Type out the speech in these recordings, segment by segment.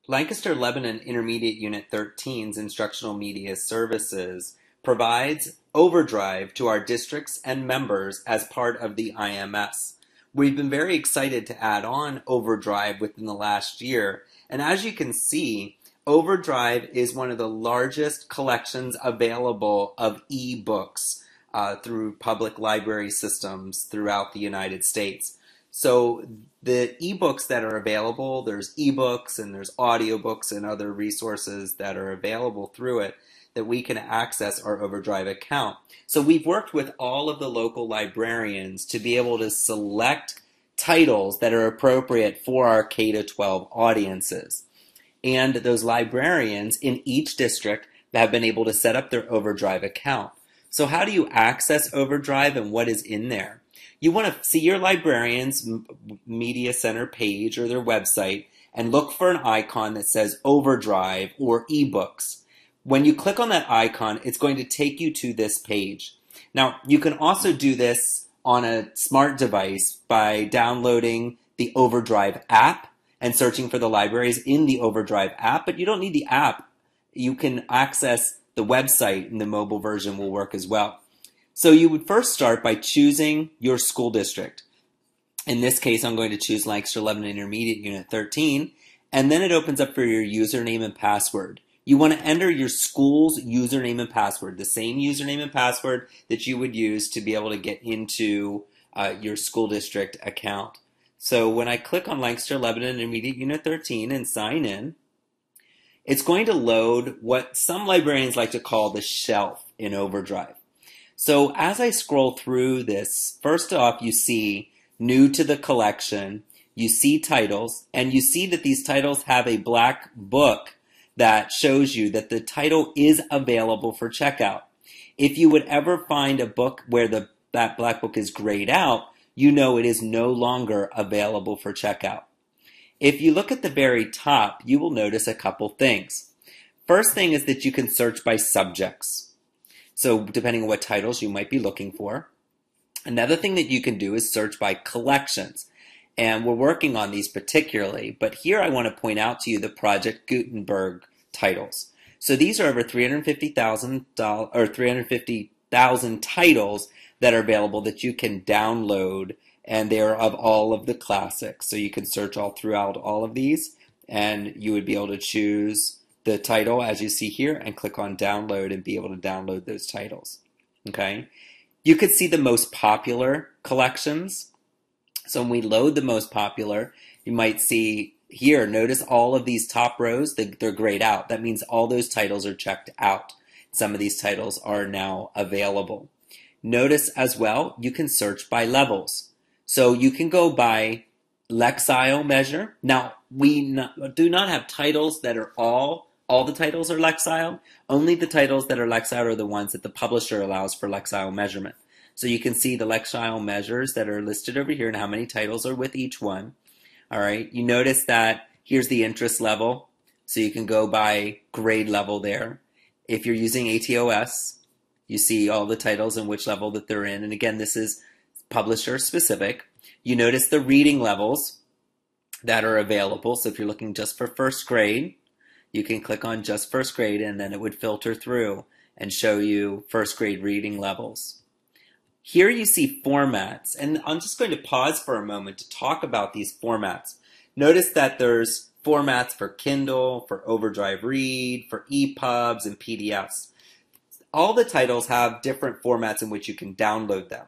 Lancaster-Lebanon Intermediate Unit 13's Instructional Media Services provides OverDrive to our districts and members as part of the IMS. We've been very excited to add on OverDrive within the last year, and as you can see, OverDrive is one of the largest collections available of e-books through public library systems throughout the United States. So the ebooks that are available, there's ebooks and there's audiobooks and other resources that are available through it that we can access our OverDrive account. So we've worked with all of the local librarians to be able to select titles that are appropriate for our K-12 audiences. And those librarians in each district have been able to set up their OverDrive account. So how do you access OverDrive and what is in there? You want to see your librarian's media center page or their website and look for an icon that says OverDrive or eBooks. When you click on that icon, it's going to take you to this page. Now, you can also do this on a smart device by downloading the OverDrive app and searching for the libraries in the OverDrive app, but you don't need the app. You can access the website, and the mobile version will work as well. So you would first start by choosing your school district. In this case, I'm going to choose Lancaster-Lebanon Intermediate Unit 13, and then it opens up for your username and password. You want to enter your school's username and password, the same username and password that you would use to be able to get into your school district account. So when I click on Lancaster-Lebanon Intermediate Unit 13 and sign in, it's going to load what some librarians like to call the shelf in OverDrive. So as I scroll through this, first off you see new to the collection, you see titles, and you see that these titles have a black book that shows you that the title is available for checkout. If you would ever find a book where that black book is grayed out, you know it is no longer available for checkout. If you look at the very top, you will notice a couple things. First thing is that you can search by subjects. So depending on what titles you might be looking for. Another thing that you can do is search by collections. And we're working on these particularly, but here I want to point out to you the Project Gutenberg titles. So these are over 350,000 titles that are available that you can download, and they're of all of the classics. So you can search all throughout all of these, and you would be able to choose the title as you see here and click on download and be able to download those titles. Okay, you could see the most popular collections. So when we load the most popular, you might see here, notice all of these top rows, they're grayed out. That means all those titles are checked out. Some of these titles are now available. Notice as well, you can search by levels. So you can go by Lexile measure. Now, we do not have titles that are all the titles are Lexile. Only the titles that are Lexile are the ones that the publisher allows for Lexile measurement. So you can see the Lexile measures that are listed over here and how many titles are with each one. All right, you notice that here's the interest level. So you can go by grade level there. If you're using ATOS, you see all the titles and which level that they're in. And again, this is publisher specific. You notice the reading levels that are available. So if you're looking just for first grade, you can click on just first grade and then it would filter through and show you first grade reading levels. Here you see formats, and I'm just going to pause for a moment to talk about these formats. Notice that there's formats for Kindle, for OverDrive Read, for EPUBs, and PDFs. All the titles have different formats in which you can download them.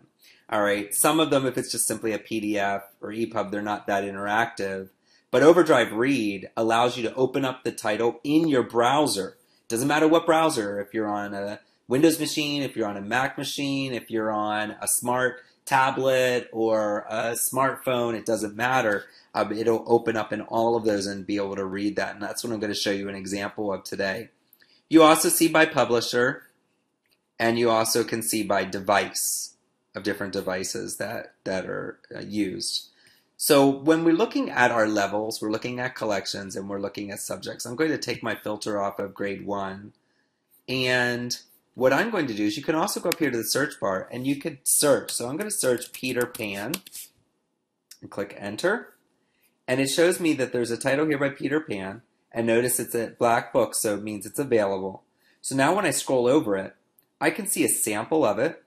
All right, some of them, if it's just simply a PDF or EPUB, they're not that interactive. But OverDrive Read allows you to open up the title in your browser. Doesn't matter what browser, if you're on a Windows machine, if you're on a Mac machine, if you're on a smart tablet or a smartphone, it doesn't matter. It'll open up in all of those and be able to read that. And that's what I'm going to show you an example of today. You also see by publisher, and you also can see by device of different devices that are used. So when we're looking at our levels, we're looking at collections, and we're looking at subjects. I'm going to take my filter off of grade 1. And what I'm going to do is you can also go up here to the search bar, and you could search. So I'm going to search Peter Pan and click enter. And it shows me that there's a title here by Peter Pan. And notice it's a black book, so it means it's available. So now when I scroll over it, I can see a sample of it,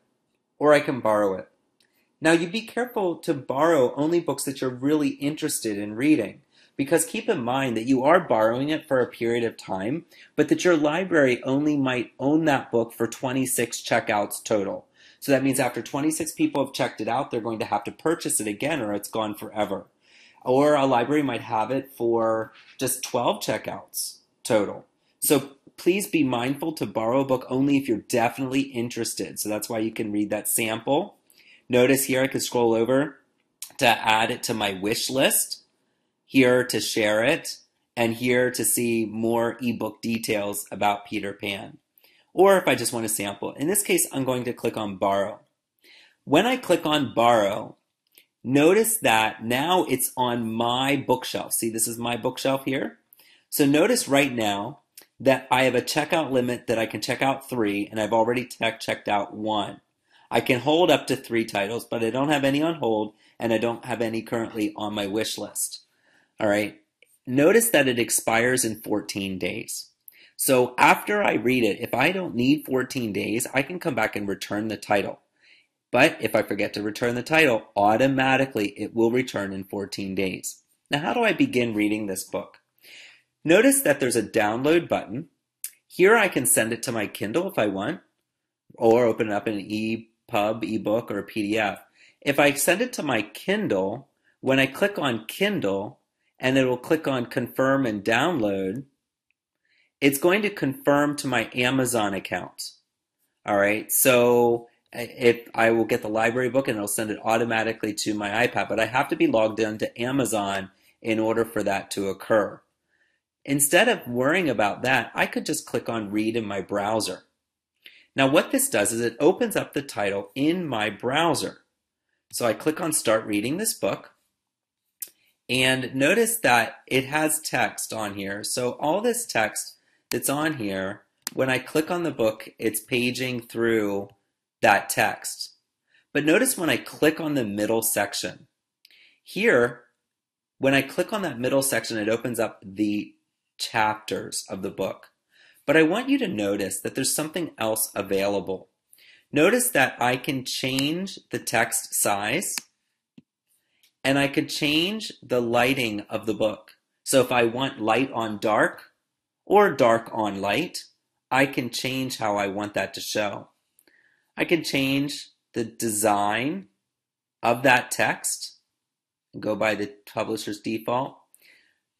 or I can borrow it. Now you be careful to borrow only books that you're really interested in reading, because keep in mind that you are borrowing it for a period of time, but that your library only might own that book for 26 checkouts total. So that means after 26 people have checked it out, they're going to have to purchase it again or it's gone forever. Or a library might have it for just 12 checkouts total. So please be mindful to borrow a book only if you're definitely interested. So that's why you can read that sample. Notice here I could scroll over to add it to my wish list, here to share it, and here to see more ebook details about Peter Pan. Or if I just want to sample. In this case, I'm going to click on Borrow. When I click on Borrow, notice that now it's on my bookshelf. See, this is my bookshelf here. So notice right now that I have a checkout limit that I can check out 3, and I've already checked out 1. I can hold up to 3 titles, but I don't have any on hold, and I don't have any currently on my wish list. All right. Notice that it expires in 14 days. So after I read it, if I don't need 14 days, I can come back and return the title. But if I forget to return the title, automatically it will return in 14 days. Now, how do I begin reading this book? Notice that there's a download button. Here I can send it to my Kindle if I want, or open it up in an EPUB, ebook, or a PDF. If I send it to my Kindle, when I click on Kindle, and it will click on Confirm and Download, it's going to confirm to my Amazon account. All right, so if I will get the library book and it'll send it automatically to my iPad, but I have to be logged into Amazon in order for that to occur. Instead of worrying about that, I could just click on Read in my browser. Now what this does is it opens up the title in my browser. So I click on Start Reading This Book, and notice that it has text on here. So all this text that's on here, when I click on the book, it's paging through that text. But notice when I click on the middle section, here, when I click on that middle section, it opens up the chapters of the book. But I want you to notice that there's something else available. Notice that I can change the text size, and I could change the lighting of the book. So if I want light on dark or dark on light, I can change how I want that to show. I can change the design of that text and go by the publisher's default.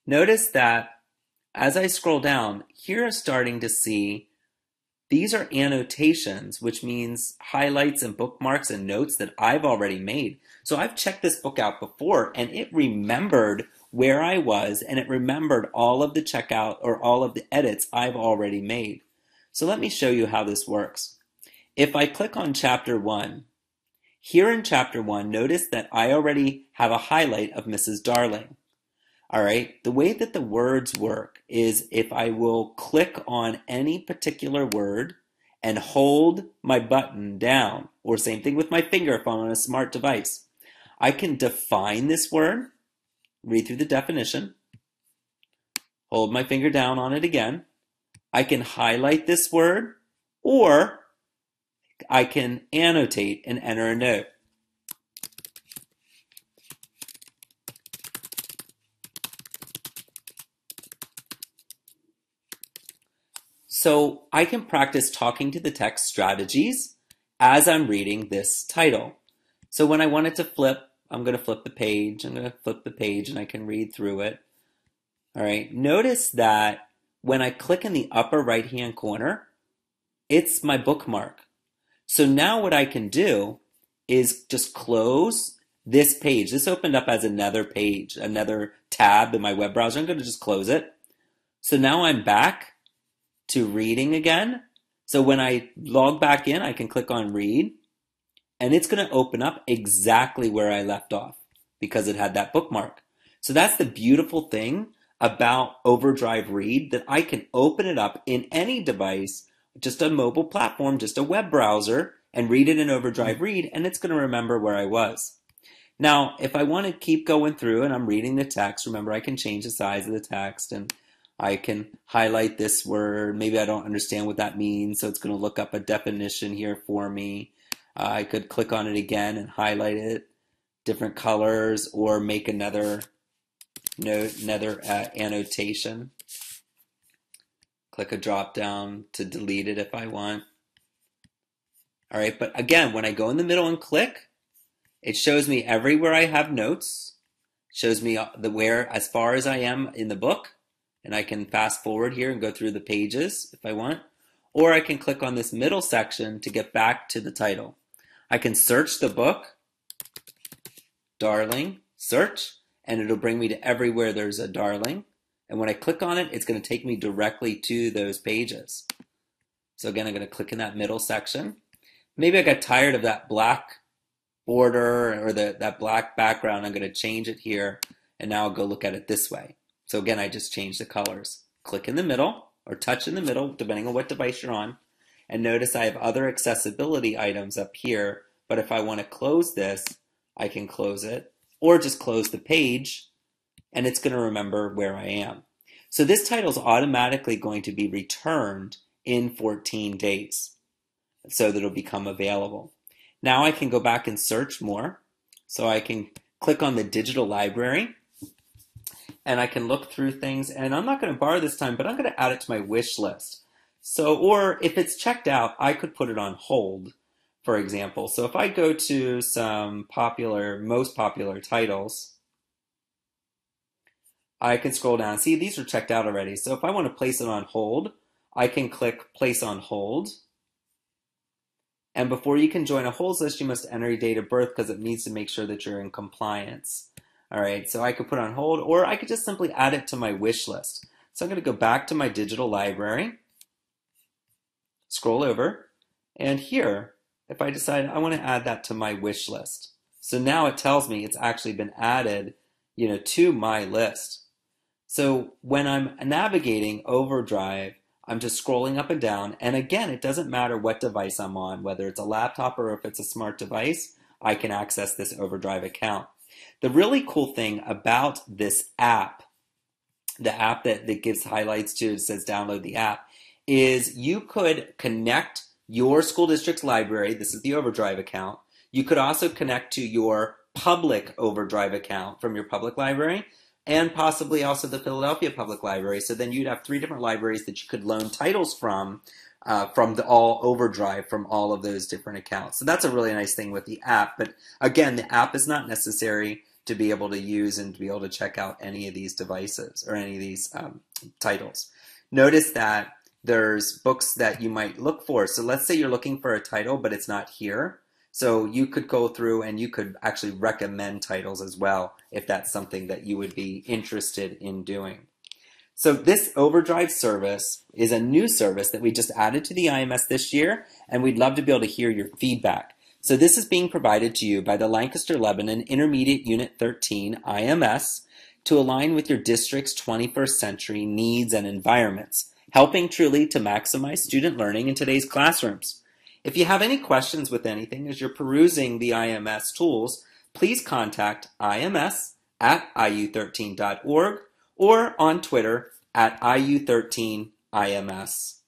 Notice that as I scroll down, here I'm starting to see these are annotations, which means highlights and bookmarks and notes that I've already made. So I've checked this book out before and it remembered where I was, and it remembered all of the checkout or all of the edits I've already made. So let me show you how this works. If I click on Chapter 1, here in Chapter 1, notice that I already have a highlight of Mrs. Darling. All right, the way that the words work is if I will click on any particular word and hold my button down, or same thing with my finger if I'm on a smart device, I can define this word, read through the definition, hold my finger down on it again, I can highlight this word, or I can annotate and enter a note. So I can practice talking to the text strategies as I'm reading this title. So when I want it to flip, I'm going to flip the page. I'm going to flip the page and I can read through it. All right. Notice that when I click in the upper right-hand corner, it's my bookmark. So now what I can do is just close this page. This opened up as another page, another tab in my web browser. I'm going to just close it. So now I'm back to reading again. So when I log back in, I can click on Read, and it's going to open up exactly where I left off because it had that bookmark. So that's the beautiful thing about Overdrive Read, that I can open it up in any device, just a mobile platform, just a web browser, and read it in Overdrive Read, and it's going to remember where I was. Now, if I want to keep going through and I'm reading the text, remember I can change the size of the text, and I can highlight this word. Maybe I don't understand what that means, so it's going to look up a definition here for me. I could click on it again and highlight it, different colors, or make another note, annotation. Click a drop down to delete it if I want. All right, but again, when I go in the middle and click, it shows me everywhere I have notes, shows me where as far as I am in the book, and I can fast forward here and go through the pages if I want, or I can click on this middle section to get back to the title. I can search the book, darling, search, and it'll bring me to everywhere there's a darling. And when I click on it, it's going to take me directly to those pages. So again, I'm going to click in that middle section. Maybe I got tired of that black border or that black background. I'm going to change it here, and now I'll go look at it this way. So again, I just changed the colors. Click in the middle or touch in the middle, depending on what device you're on. And notice I have other accessibility items up here, but if I want to close this, I can close it or just close the page, and it's going to remember where I am. So this title is automatically going to be returned in 14 days so that it'll become available. Now I can go back and search more. So I can click on the digital library and I can look through things, and I'm not going to borrow this time, but I'm going to add it to my wish list. So, or if it's checked out, I could put it on hold, for example. So if I go to some most popular titles, I can scroll down. See, these are checked out already. So if I want to place it on hold, I can click place on hold. And before you can join a holds list, you must enter your date of birth because it needs to make sure that you're in compliance. All right, so I could put on hold, or I could just simply add it to my wish list. So I'm going to go back to my digital library, scroll over, and here, if I decide I want to add that to my wish list. So now it tells me it's actually been added, to my list. So when I'm navigating OverDrive, I'm just scrolling up and down, and again, it doesn't matter what device I'm on, whether it's a laptop or if it's a smart device, I can access this OverDrive account. The really cool thing about this app, the app that gives highlights to, it says download the app, is you could connect your school district's library, this is the OverDrive account. You could also connect to your public OverDrive account from your public library, and possibly also the Philadelphia Public Library. So then you'd have 3 different libraries that you could loan titles from all OverDrive from all of those different accounts. So that's a really nice thing with the app. But again, the app is not necessary to be able to use and to be able to check out any of these devices or any of these titles. Notice that there's books that you might look for. So let's say you're looking for a title, but it's not here. So you could go through and you could actually recommend titles as well if that's something that you would be interested in doing. So this OverDrive service is a new service that we just added to the IMS this year, and we'd love to be able to hear your feedback. So this is being provided to you by the Lancaster-Lebanon Intermediate Unit 13 IMS to align with your district's 21st century needs and environments, helping truly to maximize student learning in today's classrooms. If you have any questions with anything as you're perusing the IMS tools, please contact ims@iu13.org or on Twitter @iu13ims.